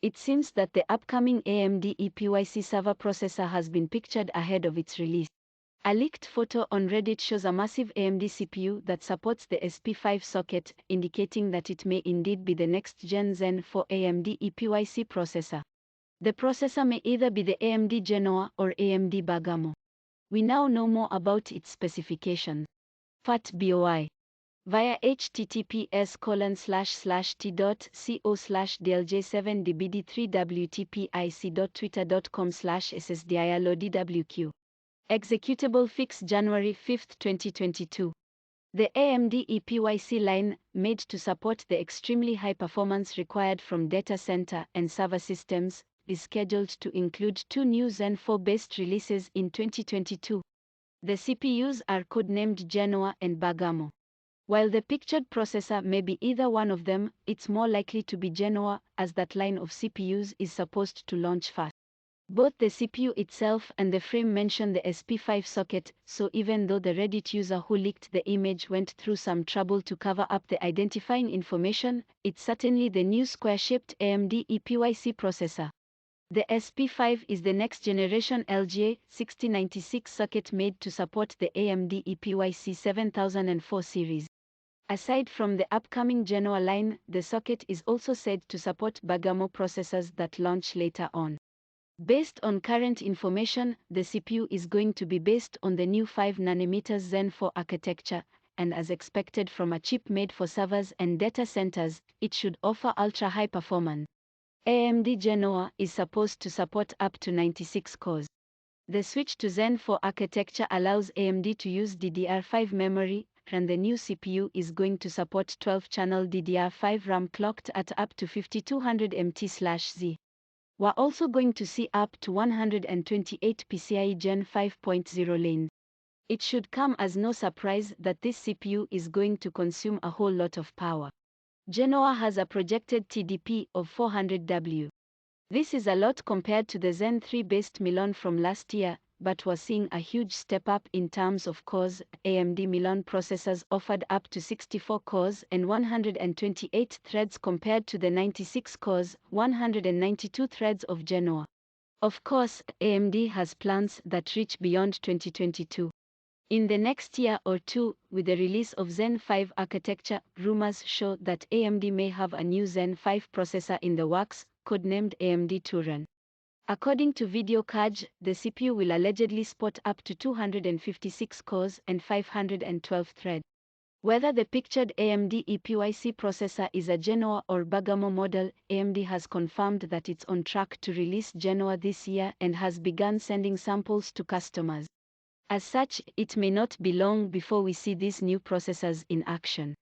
It seems that the upcoming AMD EPYC server processor has been pictured ahead of its release. A leaked photo on Reddit shows a massive AMD CPU that supports the SP5 socket, indicating that it may indeed be the next-gen Zen for AMD EPYC processor. The processor may either be the AMD Genoa or AMD Bergamo. We now know more about its specifications. FAT-BOI. Via https://t.co/dlj7dbd3wtpic.twitter.com/ssdialodwq. Executable fix January 5, 2022. The AMD EPYC line, made to support the extremely high performance required from data center and server systems, is scheduled to include 2 new Zen 4-based releases in 2022. The CPUs are codenamed Genoa and Bergamo. While the pictured processor may be either one of them, it's more likely to be Genoa, as that line of CPUs is supposed to launch fast. Both the CPU itself and the frame mention the SP5 socket, so even though the Reddit user who leaked the image went through some trouble to cover up the identifying information, it's certainly the new square-shaped AMD EPYC processor. The SP5 is the next-generation LGA 6096 socket made to support the AMD EPYC 7004 series. Aside from the upcoming Genoa line, the socket is also said to support Bergamo processors that launch later on. Based on current information, the CPU is going to be based on the new 5nm Zen 4 architecture, and as expected from a chip made for servers and data centers, it should offer ultra-high performance. AMD Genoa is supposed to support up to 96 cores. The switch to Zen 4 architecture allows AMD to use DDR5 memory, and the new CPU is going to support 12-channel DDR5 RAM clocked at up to 5200 mt/z. We're also going to see up to 128 PCIe Gen 5.0 lanes. It should come as no surprise that this CPU is going to consume a whole lot of power. Genoa has a projected TDP of 400 W. This is a lot compared to the Zen 3-based Milan from last year, but we're seeing a huge step up in terms of cores. AMD Milan processors offered up to 64 cores and 128 threads compared to the 96 cores, 192 threads of Genoa. Of course, AMD has plans that reach beyond 2022. In the next year or two, with the release of Zen 5 architecture, rumors show that AMD may have a new Zen 5 processor in the works, codenamed AMD Turan. According to VideoCage, the CPU will allegedly sport up to 256 cores and 512 threads. Whether the pictured AMD EPYC processor is a Genoa or Bergamo model, AMD has confirmed that it's on track to release Genoa this year and has begun sending samples to customers. As such, it may not be long before we see these new processors in action.